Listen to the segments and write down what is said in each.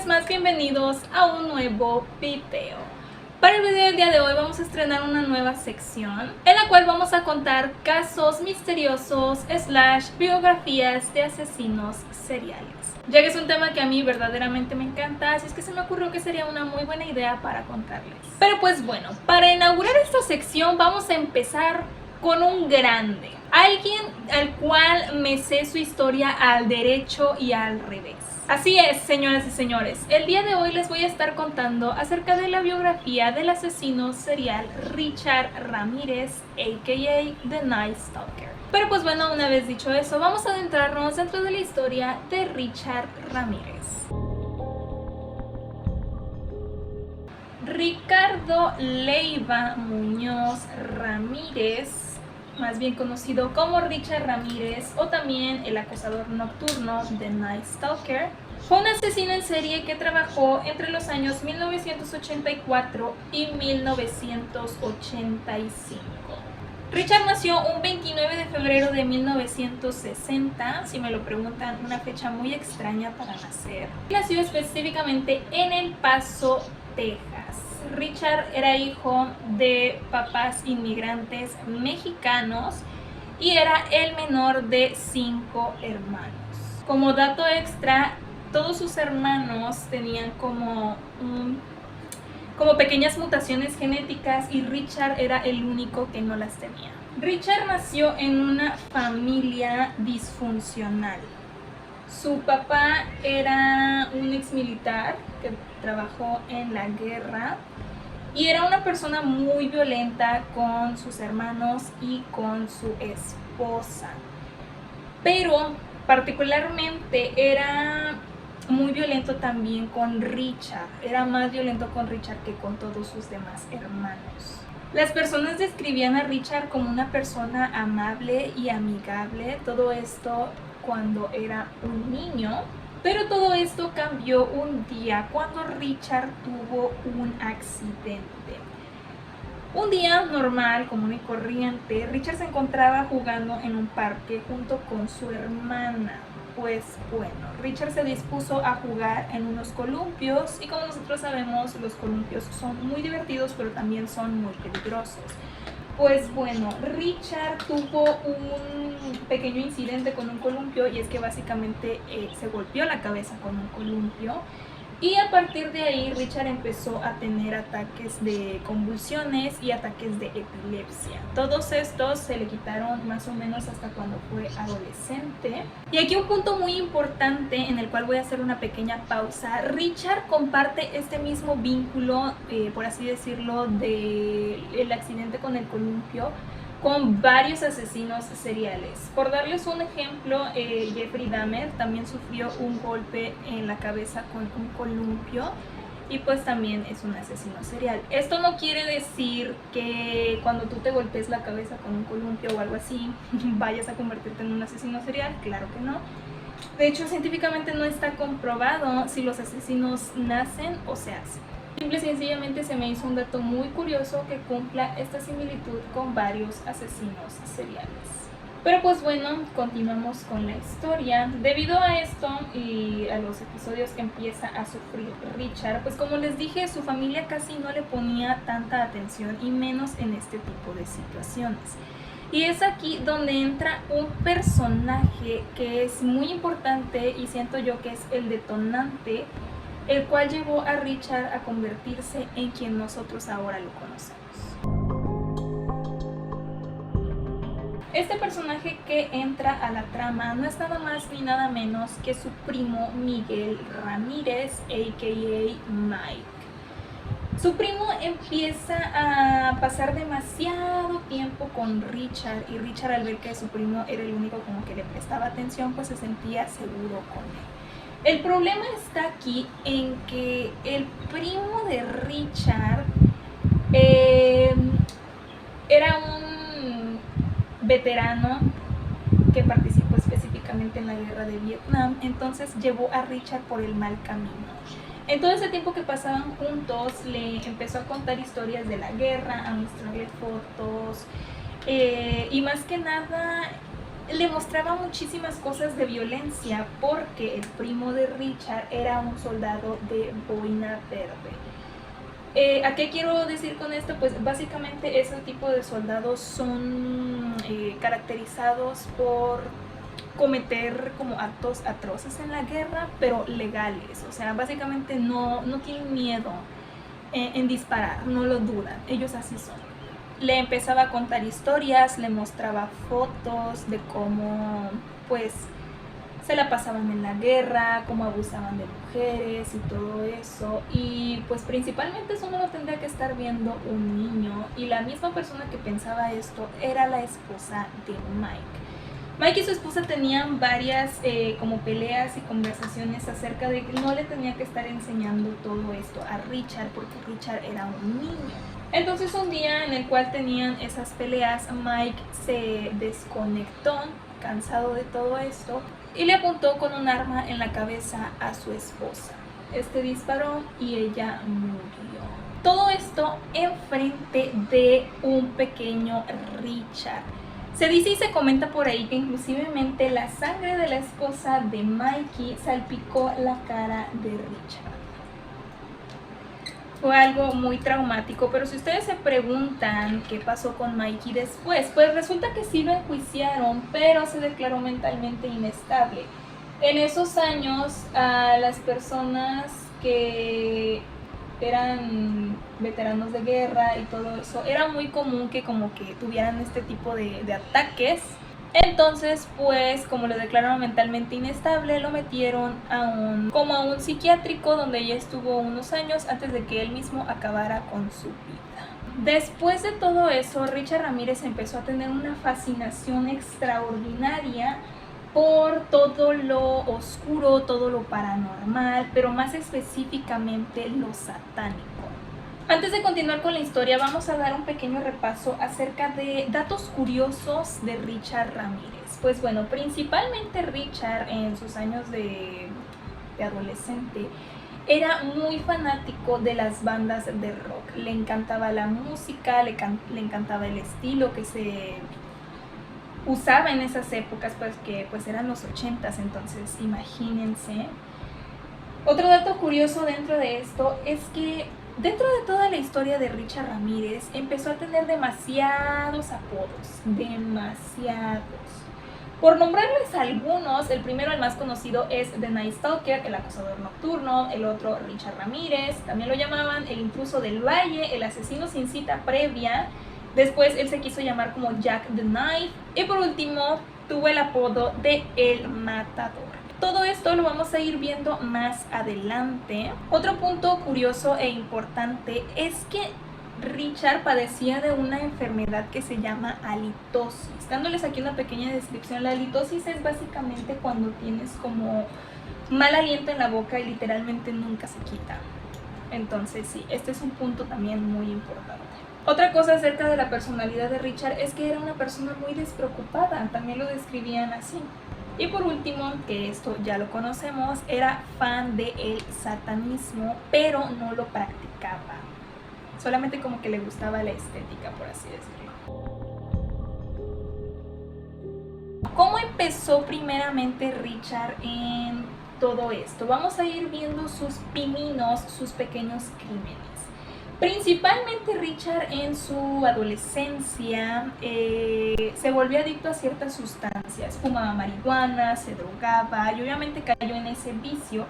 vez más bienvenidos a un nuevo video. Para el video del día de hoy vamos a estrenar una nueva sección en la cual vamos a contar casos misteriosos / biografías de asesinos seriales, ya que es un tema que a mí verdaderamente me encanta, así es que se me ocurrió que sería una muy buena idea para contarles. Pero pues bueno, para inaugurar esta sección vamos a empezar con un grande, alguien al cual me sé su historia al derecho y al revés. Así es, señoras y señores, el día de hoy les voy a estar contando acerca de la biografía del asesino serial Richard Ramírez, a.k.a. The Night Stalker. Pero pues bueno, una vez dicho eso, vamos a adentrarnos dentro de la historia de Richard Ramírez. Ricardo Leiva Muñoz Ramírez, más bien conocido como Richard Ramírez o también el acosador nocturno The Night Stalker, fue un asesino en serie que trabajó entre los años 1984 y 1985. Richard nació un 29 de febrero de 1960, si me lo preguntan, una fecha muy extraña para nacer. Nació específicamente en El Paso, Texas. Richard era hijo de papás inmigrantes mexicanos y era el menor de 5 hermanos. Como dato extra, todos sus hermanos tenían como pequeñas mutaciones genéticas y Richard era el único que no las tenía. Richard nació en una familia disfuncional. Su papá era un exmilitar que trabajó en la guerra y era una persona muy violenta con sus hermanos y con su esposa. Pero particularmente era muy violento también con Richard. Era más violento con Richard que con todos sus demás hermanos. Las personas describían a Richard como una persona amable y amigable. Todo esto cuando era un niño. Pero todo esto cambió un día cuando Richard tuvo un accidente. Un día normal, común y corriente, Richard se encontraba jugando en un parque junto con su hermana. Pues bueno, Richard se dispuso a jugar en unos columpios y como nosotros sabemos, los columpios son muy divertidos pero también son muy peligrosos. Pues bueno, Richard tuvo un pequeño incidente con un columpio y es que básicamente se golpeó la cabeza con un columpio y a partir de ahí Richard empezó a tener ataques de convulsiones y ataques de epilepsia. Todos estos se le quitaron más o menos hasta cuando fue adolescente. Y aquí un punto muy importante en el cual voy a hacer una pequeña pausa. Richard comparte este mismo vínculo, por así decirlo, del accidente con el columpio con varios asesinos seriales. Por darles un ejemplo, Jeffrey Dahmer también sufrió un golpe en la cabeza con un columpio y pues también es un asesino serial. Esto no quiere decir que cuando tú te golpees la cabeza con un columpio o algo así vayas a convertirte en un asesino serial, claro que no. De hecho, científicamente no está comprobado si los asesinos nacen o se hacen. Simple y sencillamente se me hizo un dato muy curioso que cumpla esta similitud con varios asesinos seriales. Pero pues bueno, continuamos con la historia. Debido a esto y a los episodios que empieza a sufrir Richard, pues como les dije, su familia casi no le ponía tanta atención y menos en este tipo de situaciones. Y es aquí donde entra un personaje que es muy importante y siento yo que es el detonante, el cual llevó a Richard a convertirse en quien nosotros ahora lo conocemos. Este personaje que entra a la trama no es nada más ni nada menos que su primo Miguel Ramírez, a.k.a. Mike. Su primo empieza a pasar demasiado tiempo con Richard y Richard, al ver que su primo era el único como que le prestaba atención, pues se sentía seguro con él. El problema está aquí en que el primo de Richard era un veterano que participó específicamente en la guerra de Vietnam, entonces llevó a Richard por el mal camino. En todo ese tiempo que pasaban juntos, le empezó a contar historias de la guerra, a mostrarle fotos y más que nada le mostraba muchísimas cosas de violencia porque el primo de Richard era un soldado de boina verde. ¿A qué quiero decir con esto? Pues básicamente ese tipo de soldados son caracterizados por cometer como actos atroces en la guerra, pero legales. O sea, básicamente no tienen miedo en disparar, no lo dudan, ellos así son. Le empezaba a contar historias, le mostraba fotos de cómo pues se la pasaban en la guerra, cómo abusaban de mujeres y todo eso. Y pues principalmente eso no lo tendría que estar viendo un niño. Y la misma persona que pensaba esto era la esposa de Mike. Mike y su esposa tenían varias como peleas y conversaciones acerca de que no le tenía que estar enseñando todo esto a Richard porque Richard era un niño. Entonces un día en el cual tenían esas peleas, Mike se desconectó, cansado de todo esto, y le apuntó con un arma en la cabeza a su esposa. Este disparó y ella murió. Todo esto enfrente de un pequeño Richard. Se dice y se comenta por ahí que inclusivemente la sangre de la esposa de Mikey salpicó la cara de Richard. Fue algo muy traumático, pero si ustedes se preguntan qué pasó con Mikey después, pues resulta que sí lo enjuiciaron, pero se declaró mentalmente inestable. En esos años, a las personas que eran veteranos de guerra y todo eso, era muy común que como que tuvieran este tipo de ataques. Entonces, pues, como lo declararon mentalmente inestable, lo metieron a un psiquiátrico donde ella estuvo unos años antes de que él mismo acabara con su vida. Después de todo eso, Richard Ramírez empezó a tener una fascinación extraordinaria por todo lo oscuro, todo lo paranormal, pero más específicamente lo satánico. Antes de continuar con la historia, vamos a dar un pequeño repaso acerca de datos curiosos de Richard Ramírez. Pues bueno, principalmente Richard en sus años de adolescente era muy fanático de las bandas de rock. Le encantaba la música, le encantaba el estilo que se usaba en esas épocas, pues que pues eran los 80s, entonces imagínense. Otro dato curioso dentro de esto es que dentro de toda la historia de Richard Ramírez empezó a tener demasiados apodos, demasiados. Por nombrarles algunos, el primero, el más conocido, es The Night Stalker, el acosador nocturno. El otro, Richard Ramírez, también lo llamaban el intruso del valle, el asesino sin cita previa. Después él se quiso llamar como Jack the Knife. Y por último, tuvo el apodo de El Matador. Todo esto lo vamos a ir viendo más adelante. Otro punto curioso e importante es que Richard padecía de una enfermedad que se llama halitosis. Dándoles aquí una pequeña descripción, la halitosis es básicamente cuando tienes como mal aliento en la boca y literalmente nunca se quita. Entonces sí, este es un punto también muy importante. Otra cosa acerca de la personalidad de Richard es que era una persona muy despreocupada, también lo describían así. Y por último, que esto ya lo conocemos, era fan del satanismo, pero no lo practicaba. Solamente como que le gustaba la estética, por así decirlo. ¿Cómo empezó primeramente Richard en todo esto? Vamos a ir viendo sus pininos, sus pequeños crímenes. Principalmente Richard en su adolescencia se volvió adicto a ciertas sustancias, fumaba marihuana, se drogaba y obviamente cayó en ese vicio,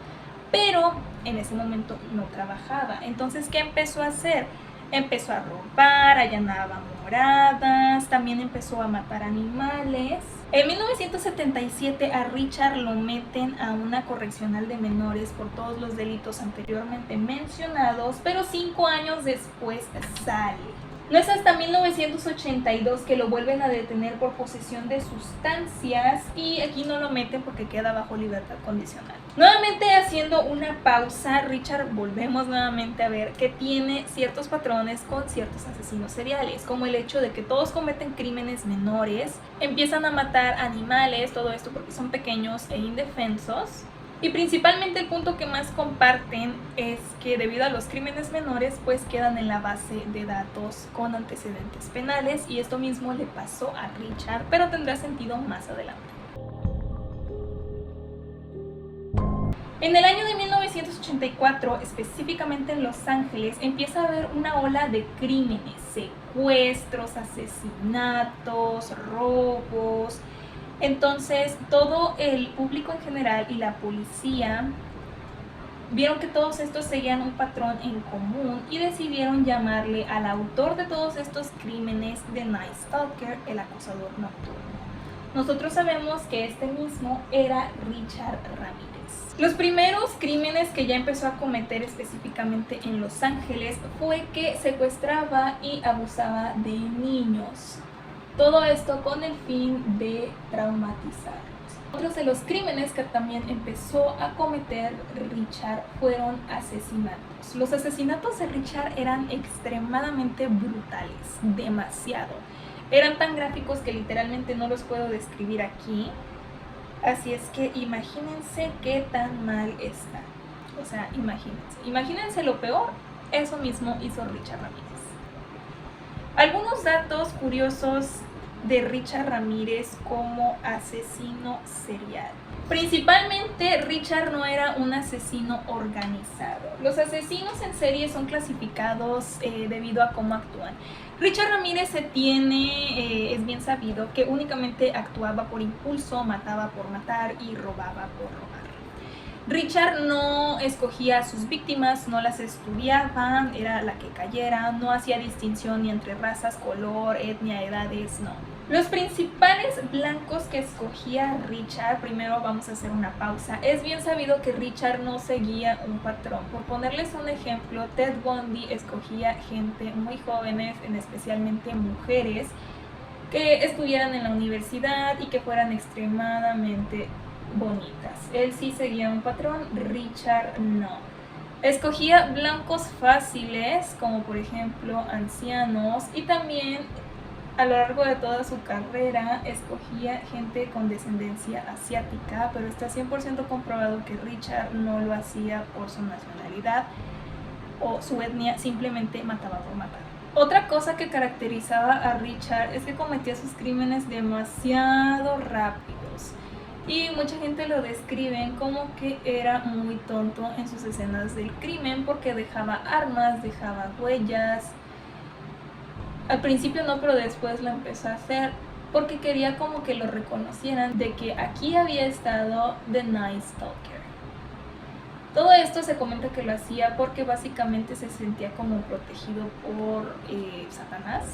pero en ese momento no trabajaba. Entonces, ¿qué empezó a hacer? Empezó a robar, allanaba moradas, también empezó a matar animales. En 1977 a Richard lo meten a una correccional de menores por todos los delitos anteriormente mencionados, pero 5 años después sale. No es hasta 1982 que lo vuelven a detener por posesión de sustancias y aquí no lo meten porque queda bajo libertad condicional. Nuevamente haciendo una pausa, Richard volvemos nuevamente a ver que tiene ciertos patrones con ciertos asesinos seriales, como el hecho de que todos cometen crímenes menores, empiezan a matar animales, todo esto porque son pequeños e indefensos. Y principalmente el punto que más comparten es que debido a los crímenes menores pues quedan en la base de datos con antecedentes penales, y esto mismo le pasó a Richard, pero tendrá sentido más adelante. En el año de 1984, específicamente en Los Ángeles, empieza a haber una ola de crímenes, secuestros, asesinatos, robos. Entonces, todo el público en general y la policía vieron que todos estos seguían un patrón en común y decidieron llamarle al autor de todos estos crímenes The Night Stalker, el acosador nocturno. Nosotros sabemos que este mismo era Richard Ramírez. Los primeros crímenes que ya empezó a cometer específicamente en Los Ángeles fue que secuestraba y abusaba de niños. Todo esto con el fin de traumatizarlos. Otros de los crímenes que también empezó a cometer Richard fueron asesinatos. Los asesinatos de Richard eran extremadamente brutales, demasiado. Eran tan gráficos que literalmente no los puedo describir aquí. Así es que imagínense qué tan mal está. O sea, imagínense lo peor. Eso mismo hizo Richard Ramírez. Algunos datos curiosos de Richard Ramírez como asesino serial. Principalmente, Richard no era un asesino organizado. Los asesinos en serie son clasificados debido a cómo actúan. Richard Ramírez es bien sabido que únicamente actuaba por impulso, mataba por matar y robaba por robar. Richard no escogía a sus víctimas, no las estudiaba, era la que cayera, no hacía distinción ni entre razas, color, etnia, edades, no. Los principales blancos que escogía Richard, primero vamos a hacer una pausa. Es bien sabido que Richard no seguía un patrón. Por ponerles un ejemplo, Ted Bundy escogía gente muy jóvenes, especialmente mujeres, que estuvieran en la universidad y que fueran extremadamente bonitas. Él sí seguía un patrón, Richard no. Escogía blancos fáciles, como por ejemplo ancianos, y también a lo largo de toda su carrera escogía gente con descendencia asiática, pero está 100% comprobado que Richard no lo hacía por su nacionalidad o su etnia, simplemente mataba por matar. Otra cosa que caracterizaba a Richard es que cometía sus crímenes demasiado rápidos. Y mucha gente lo describe como que era muy tonto en sus escenas del crimen porque dejaba armas, dejaba huellas. Al principio no, pero después lo empezó a hacer porque quería como que lo reconocieran de que aquí había estado The Night Stalker. Todo esto se comenta que lo hacía porque básicamente se sentía como protegido por Satanás.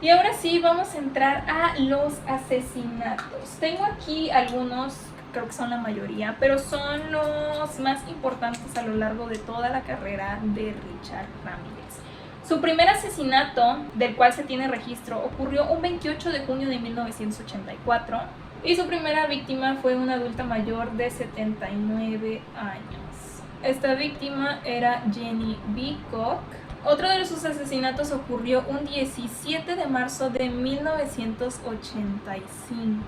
Y ahora sí, vamos a entrar a los asesinatos. Tengo aquí algunos, creo que son la mayoría, pero son los más importantes a lo largo de toda la carrera de Richard Ramírez. Su primer asesinato, del cual se tiene registro, ocurrió un 28 de junio de 1984 y su primera víctima fue una adulta mayor de 79 años. Esta víctima era Jenny Beacock. Otro de sus asesinatos ocurrió un 17 de marzo de 1985.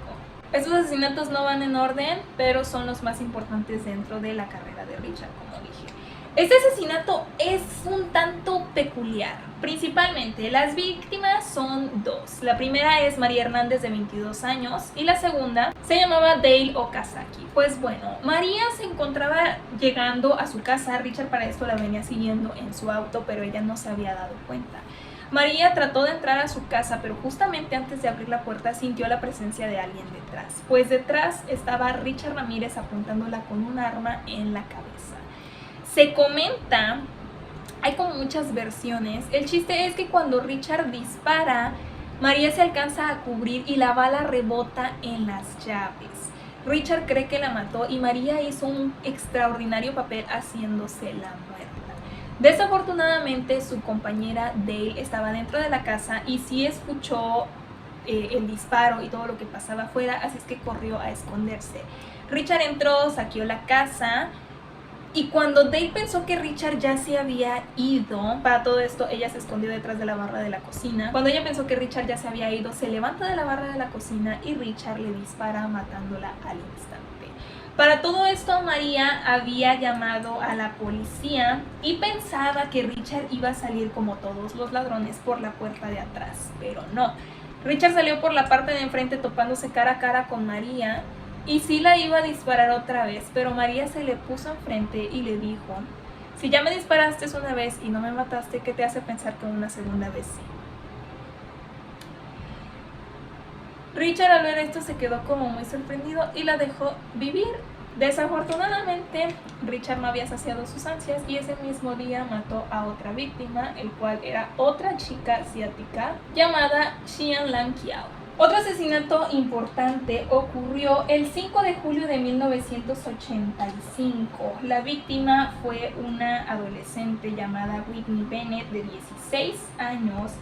Estos asesinatos no van en orden, pero son los más importantes dentro de la carrera de Richard, como dije. Este asesinato es un tanto peculiar. Principalmente, las víctimas son dos. La primera es María Hernández, de 22 años, y la segunda se llamaba Dale Okazaki. Pues bueno, María se encontraba llegando a su casa. Richard para esto la venía siguiendo en su auto, pero ella no se había dado cuenta. María trató de entrar a su casa, pero justamente antes de abrir la puerta sintió la presencia de alguien detrás. Pues detrás estaba Richard Ramírez apuntándola con un arma en la cabeza. Se comenta, hay como muchas versiones. El chiste es que cuando Richard dispara, María se alcanza a cubrir y la bala rebota en las llaves. Richard cree que la mató y María hizo un extraordinario papel haciéndose la muerta. Desafortunadamente, su compañera Dale estaba dentro de la casa y sí escuchó el disparo y todo lo que pasaba afuera, así es que corrió a esconderse. Richard entró, saqueó la casa Y cuando Dale pensó que Richard ya se había ido, para todo esto ella se escondió detrás de la barra de la cocina. Cuando ella pensó que Richard ya se había ido, se levanta de la barra de la cocina y Richard le dispara matándola al instante. Para todo esto María había llamado a la policía y pensaba que Richard iba a salir como todos los ladrones por la puerta de atrás, pero no. Richard salió por la parte de enfrente topándose cara a cara con María y sí la iba a disparar otra vez, pero María se le puso enfrente y le dijo: si ya me disparaste una vez y no me mataste, ¿qué te hace pensar que una segunda vez sí? Richard al ver esto se quedó como muy sorprendido y la dejó vivir. Desafortunadamente, Richard no había saciado sus ansias y ese mismo día mató a otra víctima, el cual era otra chica asiática llamada Xian Lan Qiao. Otro asesinato importante ocurrió el 5 de julio de 1985. La víctima fue una adolescente llamada Whitney Bennett de 16 años.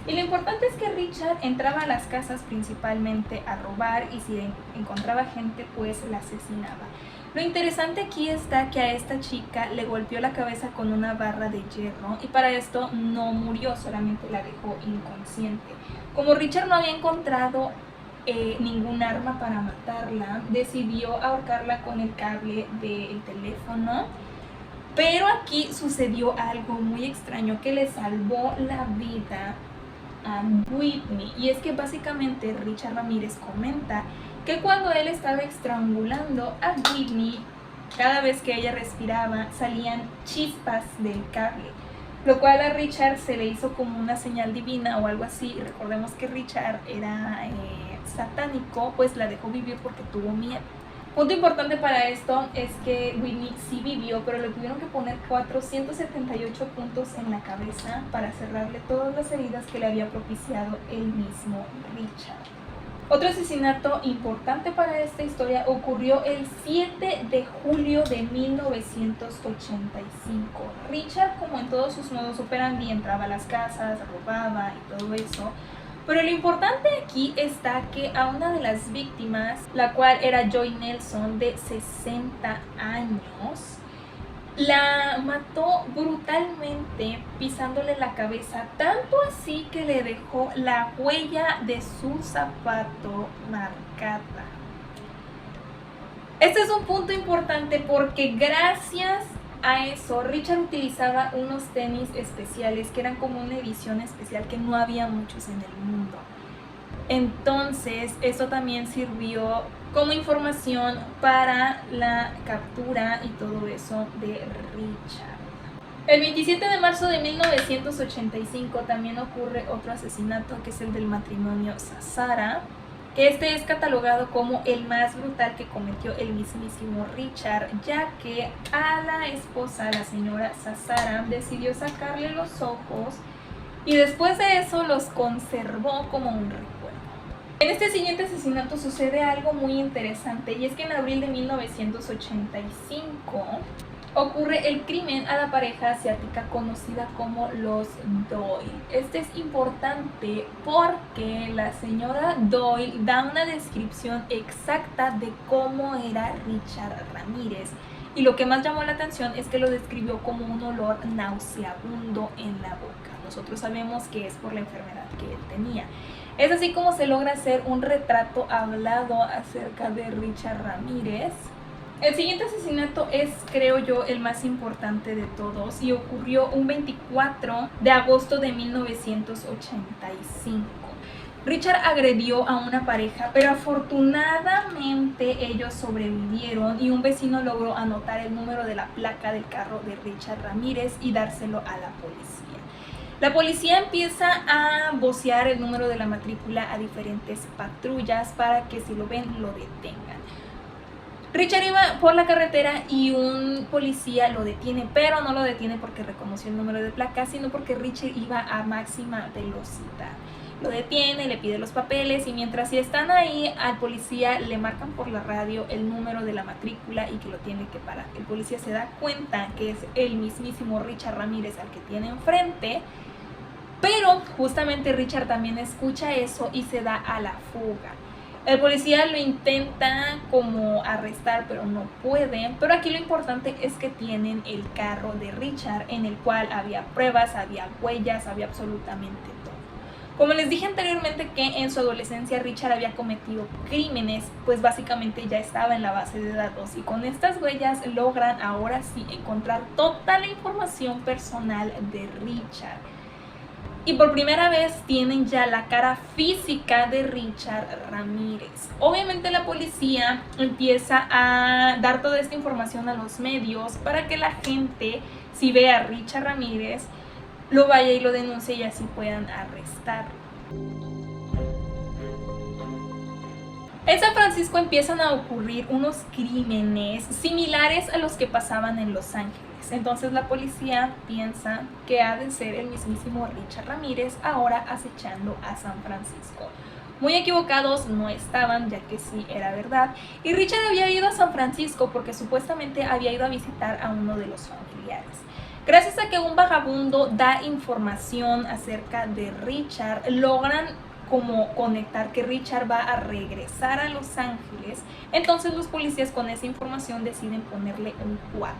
Y lo importante es que Richard entraba a las casas principalmente a robar y si encontraba gente pues la asesinaba. Lo interesante aquí está que a esta chica le golpeó la cabeza con una barra de hierro y para esto no murió, solamente la dejó inconsciente. Como Richard no había encontrado ningún arma para matarla, decidió ahorcarla con el cable del teléfono. Pero aquí sucedió algo muy extraño que le salvó la vida a Whitney. Y es que básicamente Richard Ramírez comenta que cuando él estaba estrangulando a Whitney, cada vez que ella respiraba salían chispas del cable, lo cual a Richard se le hizo como una señal divina o algo así. Recordemos que Richard era satánico, pues la dejó vivir porque tuvo miedo. Punto importante para esto es que Whitney sí vivió, pero le tuvieron que poner 478 puntos en la cabeza para cerrarle todas las heridas que le había propiciado el mismo Richard. Otro asesinato importante para esta historia ocurrió el 7 de julio de 1985. Richard, como en todos sus modos operandi, entraba a las casas, robaba y todo eso. Pero lo importante aquí está que a una de las víctimas, la cual era Joy Nelson, de 60 años, la mató brutalmente pisándole la cabeza, tanto así que le dejó la huella de su zapato marcada. Este es un punto importante porque gracias a eso Richard utilizaba unos tenis especiales que eran como una edición especial que no había muchos en el mundo. Entonces esto también sirvió como información para la captura y todo eso de Richard. El 27 de marzo de 1985 también ocurre otro asesinato, que es el del matrimonio Sazara. Este es catalogado como el más brutal que cometió el mismísimo Richard, ya que a la esposa, la señora Sazara, decidió sacarle los ojos y después de eso los conservó como un recuerdo. En este siguiente asesinato sucede algo muy interesante, y es que en abril de 1985 ocurre el crimen a la pareja asiática conocida como los Doyle. Este es importante porque la señora Doyle da una descripción exacta de cómo era Richard Ramírez. Y lo que más llamó la atención es que lo describió como un olor nauseabundo en la boca. Nosotros sabemos que es por la enfermedad que él tenía. Es así como se logra hacer un retrato hablado acerca de Richard Ramírez. El siguiente asesinato es, creo yo, el más importante de todos y ocurrió un 24 de agosto de 1985. Richard agredió a una pareja, pero afortunadamente ellos sobrevivieron y un vecino logró anotar el número de la placa del carro de Richard Ramírez y dárselo a la policía. La policía empieza a vocear el número de la matrícula a diferentes patrullas para que si lo ven lo detengan. Richard iba por la carretera y un policía lo detiene, pero no lo detiene porque reconoció el número de placa, sino porque Richard iba a máxima velocidad. Lo detiene, le pide los papeles y mientras están ahí al policía le marcan por la radio el número de la matrícula y que lo tiene que parar. El policía se da cuenta que es el mismísimo Richard Ramírez al que tiene enfrente, pero justamente Richard también escucha eso y se da a la fuga. El policía lo intenta como arrestar, pero no puede. Pero aquí lo importante es que tienen el carro de Richard, en el cual había pruebas, había huellas, había absolutamente todo. Como les dije anteriormente que en su adolescencia Richard había cometido crímenes, pues básicamente ya estaba en la base de datos, y con estas huellas logran ahora sí encontrar toda la información personal de Richard. Y por primera vez tienen ya la cara física de Richard Ramírez. Obviamente la policía empieza a dar toda esta información a los medios para que la gente, si ve a Richard Ramírez, lo vaya y lo denuncie y así puedan arrestarlo. En San Francisco empiezan a ocurrir unos crímenes similares a los que pasaban en Los Ángeles. Entonces la policía piensa que ha de ser el mismísimo Richard Ramírez ahora acechando a San Francisco. Muy equivocados no estaban, ya que sí era verdad. Y Richard había ido a San Francisco porque supuestamente había ido a visitar a uno de los familiares. Gracias a que un vagabundo da información acerca de Richard, logran como conectar que Richard va a regresar a Los Ángeles. Entonces los policías con esa información deciden ponerle un 4.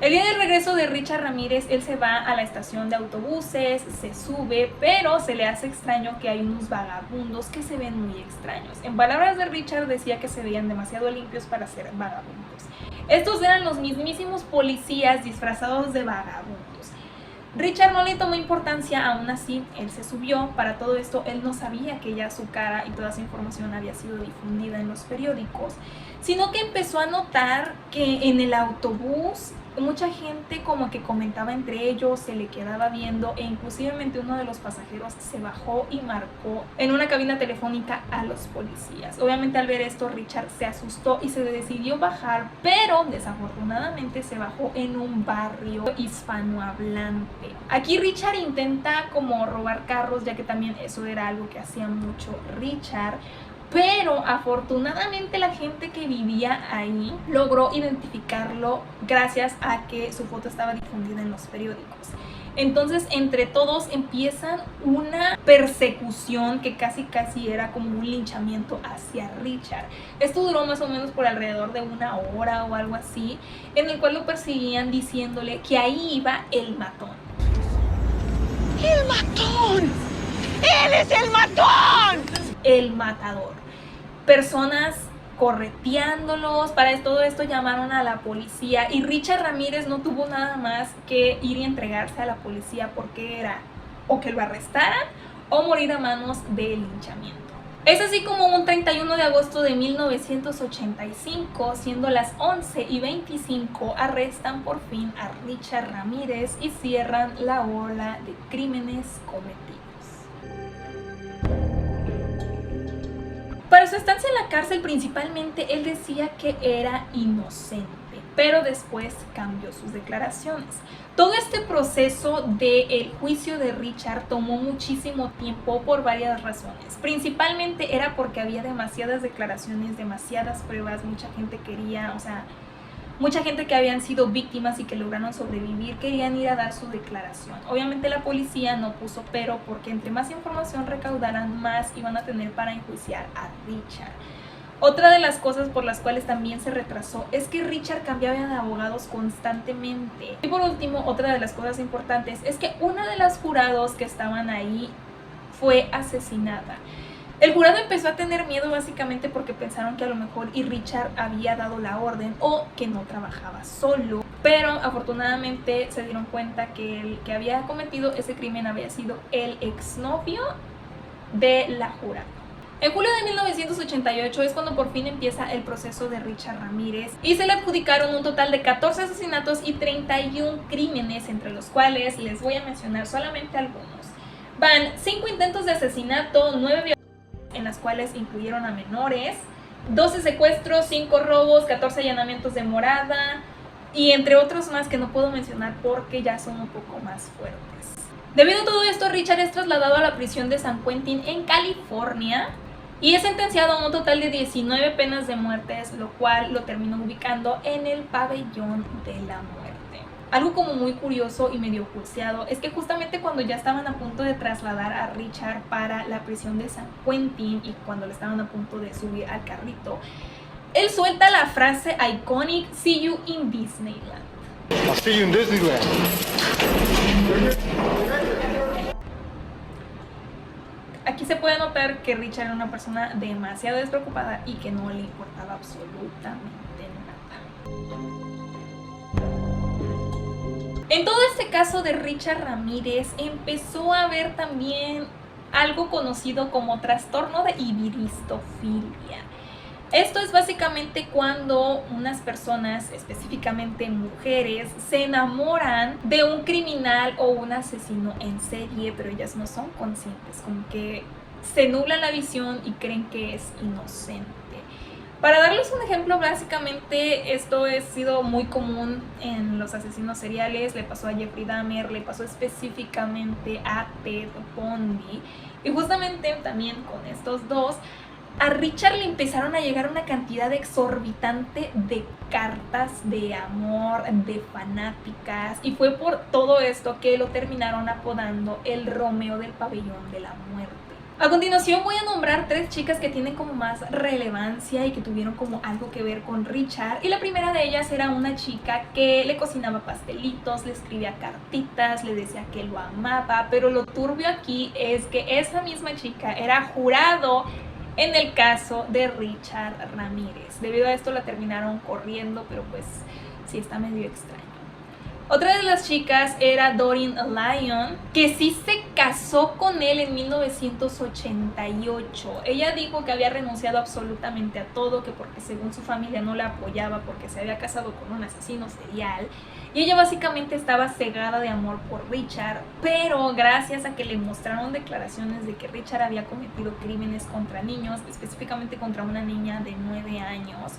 El día del regreso de Richard Ramírez, él se va a la estación de autobuses, se sube, pero se le hace extraño que hay unos vagabundos que se ven muy extraños. En palabras de Richard, decía que se veían demasiado limpios para ser vagabundos. Estos eran los mismísimos policías disfrazados de vagabundos. Richard no le tomó importancia, aún así él se subió. Para todo esto él no sabía que ya su cara y toda esa información había sido difundida en los periódicos, sino que empezó a notar que en el autobús mucha gente como que comentaba entre ellos, se le quedaba viendo, e inclusivemente uno de los pasajeros se bajó y marcó en una cabina telefónica a los policías. Obviamente al ver esto Richard se asustó y se decidió bajar, pero desafortunadamente se bajó en un barrio hispanohablante. Aquí Richard intenta como robar carros, ya que también eso era algo que hacía mucho Richard. Pero afortunadamente la gente que vivía ahí logró identificarlo gracias a que su foto estaba difundida en los periódicos. Entonces entre todos empiezan una persecución que casi era como un linchamiento hacia Richard. Esto duró más o menos por alrededor de 1 hora o algo así, en el cual lo perseguían diciéndole que ahí iba el matón. ¡El matón! ¡Él es el matón! El matador. Personas correteándolos. Para todo esto llamaron a la policía y Richard Ramírez no tuvo nada más que ir y entregarse a la policía, porque era o que lo arrestaran o morir a manos del linchamiento. Es así como un 31 de agosto de 1985, siendo las 11:25, arrestan por fin a Richard Ramírez y cierran la ola de crímenes cometidos. Para su estancia en la cárcel, principalmente, él decía que era inocente, pero después cambió sus declaraciones. Todo este proceso del juicio de Richard tomó muchísimo tiempo por varias razones. Principalmente era porque había demasiadas declaraciones, demasiadas pruebas, mucha gente quería, mucha gente que habían sido víctimas y que lograron sobrevivir querían ir a dar su declaración. Obviamente la policía no puso pero, porque entre más información recaudaran, más iban a tener para enjuiciar a Richard. Otra de las cosas por las cuales también se retrasó es que Richard cambiaba de abogados constantemente. Y por último, otra de las cosas importantes es que una de las jurados que estaban ahí fue asesinada. El jurado empezó a tener miedo básicamente porque pensaron que a lo mejor y Richard había dado la orden o que no trabajaba solo. Pero afortunadamente se dieron cuenta que el que había cometido ese crimen había sido el exnovio de la jurada. En julio de 1988 es cuando por fin empieza el proceso de Richard Ramírez y se le adjudicaron un total de 14 asesinatos y 31 crímenes, entre los cuales les voy a mencionar solamente algunos. Van 5 intentos de asesinato, 9 violaciones, en las cuales incluyeron a menores, 12 secuestros, 5 robos, 14 allanamientos de morada y entre otros más que no puedo mencionar porque ya son un poco más fuertes. Debido a todo esto, Richard es trasladado a la prisión de San Quentin en California y es sentenciado a un total de 19 penas de muertes, lo cual lo terminó ubicando en el pabellón de la muerte. Algo como muy curioso y medio pulseado es que justamente cuando ya estaban a punto de trasladar a Richard para la prisión de San Quentin y cuando le estaban a punto de subir al carrito, él suelta la frase iconic "See you in Disneyland". I'll see you in Disneyland. Aquí se puede notar que Richard era una persona demasiado despreocupada y que no le importaba absolutamente nada. En todo este caso de Richard Ramírez empezó a haber también algo conocido como trastorno de ibiristofilia. Esto es básicamente cuando unas personas, específicamente mujeres, se enamoran de un criminal o un asesino en serie, pero ellas no son conscientes, como que se nubla la visión y creen que es inocente. Para darles un ejemplo, básicamente esto ha sido muy común en los asesinos seriales. Le pasó a Jeffrey Dahmer, le pasó específicamente a Ted Bundy. Y justamente también con estos dos, a Richard le empezaron a llegar una cantidad exorbitante de cartas de amor, de fanáticas. Y fue por todo esto que lo terminaron apodando el Romeo del Pabellón de la Muerte. A continuación voy a nombrar 3 chicas que tienen como más relevancia y que tuvieron como algo que ver con Richard. Y la primera de ellas era una chica que le cocinaba pastelitos, le escribía cartitas, le decía que lo amaba. Pero lo turbio aquí es que esa misma chica era jurado en el caso de Richard Ramírez. Debido a esto la terminaron corriendo, pero pues sí está medio extraño. Otra de las chicas era Doreen Lyon, que sí se casó con él en 1988. Ella dijo que había renunciado absolutamente a todo, que porque según su familia no la apoyaba porque se había casado con un asesino serial. Y ella básicamente estaba cegada de amor por Richard, pero gracias a que le mostraron declaraciones de que Richard había cometido crímenes contra niños, específicamente contra una niña de 9 años,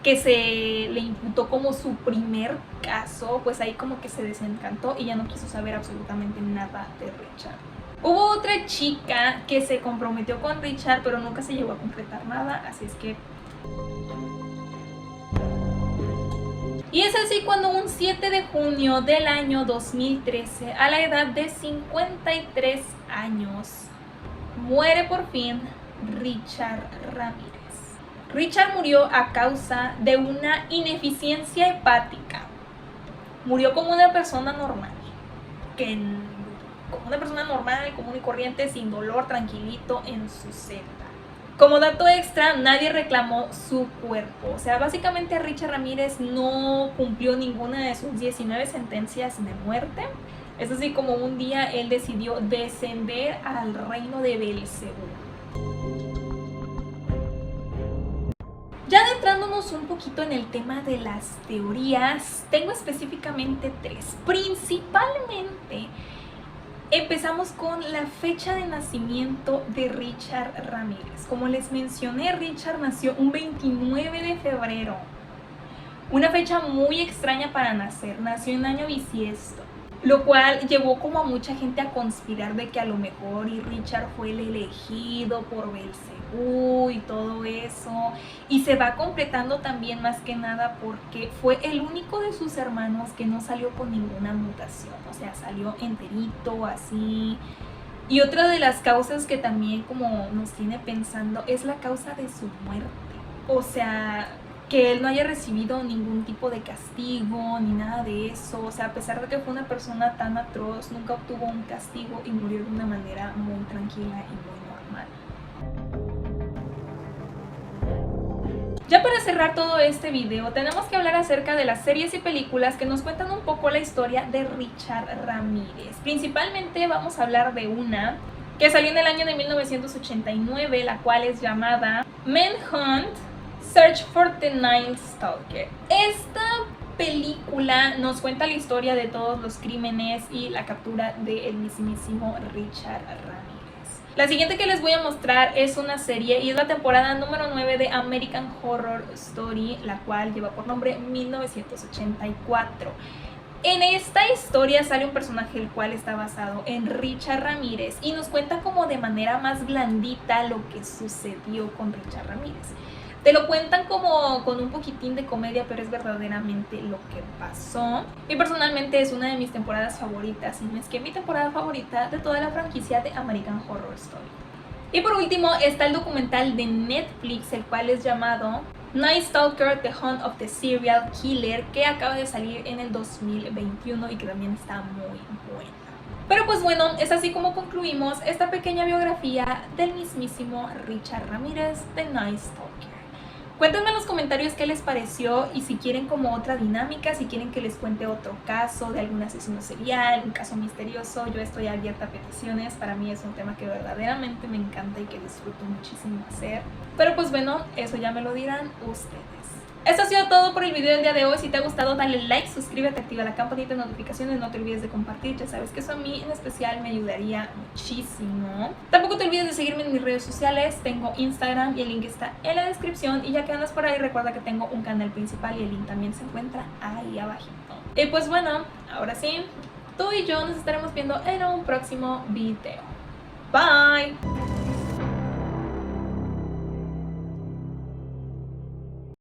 que se le imputó como su primer caso, pues ahí como que se desencantó y ya no quiso saber absolutamente nada de Richard. Hubo otra chica que se comprometió con Richard, pero nunca se llegó a concretar nada, así es que... Y es así cuando un 7 de junio del año 2013, a la edad de 53 años, muere por fin Richard Ramírez. Richard murió a causa de una ineficiencia hepática. Murió como una persona normal, como una persona normal, común y corriente, sin dolor, tranquilito en su celda. Como dato extra, nadie reclamó su cuerpo. O sea, básicamente Richard Ramírez no cumplió ninguna de sus 19 sentencias de muerte. Es así como un día él decidió descender al reino de Belcebú. Ya adentrándonos un poquito en el tema de las teorías, tengo específicamente 3. Principalmente, empezamos con la fecha de nacimiento de Richard Ramírez. Como les mencioné, Richard nació un 29 de febrero. Una fecha muy extraña para nacer. Nació en año bisiesto, lo cual llevó como a mucha gente a conspirar de que a lo mejor Richard fue el elegido por Belcebú y todo eso, y se va completando también más que nada porque fue el único de sus hermanos que no salió con ninguna mutación, o sea, salió enterito así. Y otra de las causas que también como nos tiene pensando es la causa de su muerte, o sea, que él no haya recibido ningún tipo de castigo ni nada de eso. O sea, a pesar de que fue una persona tan atroz, nunca obtuvo un castigo y murió de una manera muy tranquila y muy normal. Ya para cerrar todo este video, tenemos que hablar acerca de las series y películas que nos cuentan un poco la historia de Richard Ramírez. Principalmente vamos a hablar de una que salió en el año de 1989, la cual es llamada Manhunt: Search for the Night Stalker. Esta película nos cuenta la historia de todos los crímenes y la captura del mismísimo Richard Ramírez. La siguiente que les voy a mostrar es una serie y es la temporada número 9 de American Horror Story, la cual lleva por nombre 1984. En esta historia sale un personaje el cual está basado en Richard Ramírez y nos cuenta como de manera más blandita lo que sucedió con Richard Ramírez. Te lo cuentan como con un poquitín de comedia, pero es verdaderamente lo que pasó. Y personalmente es una de mis temporadas favoritas, y no es que mi temporada favorita de toda la franquicia de American Horror Story. Y por último está el documental de Netflix, el cual es llamado Night Stalker: The Hunt of the Serial Killer, que acaba de salir en el 2021 y que también está muy buena. Pero pues bueno, es así como concluimos esta pequeña biografía del mismísimo Richard Ramírez de Night Stalker. Cuéntenme en los comentarios qué les pareció y si quieren como otra dinámica, si quieren que les cuente otro caso de algún asesino serial, un caso misterioso. Yo estoy abierta a peticiones, para mí es un tema que verdaderamente me encanta y que disfruto muchísimo hacer. Pero pues bueno, eso ya me lo dirán ustedes. Esto ha sido todo por el video del día de hoy. Si te ha gustado, dale like, suscríbete, activa la campanita de notificaciones, no te olvides de compartir. Ya sabes que eso a mí en especial me ayudaría muchísimo. Tampoco te olvides de seguirme en mis redes sociales. Tengo Instagram y el link está en la descripción. Y ya que andas por ahí, recuerda que tengo un canal principal y el link también se encuentra ahí abajito. Y pues bueno, ahora sí, tú y yo nos estaremos viendo en un próximo video. Bye.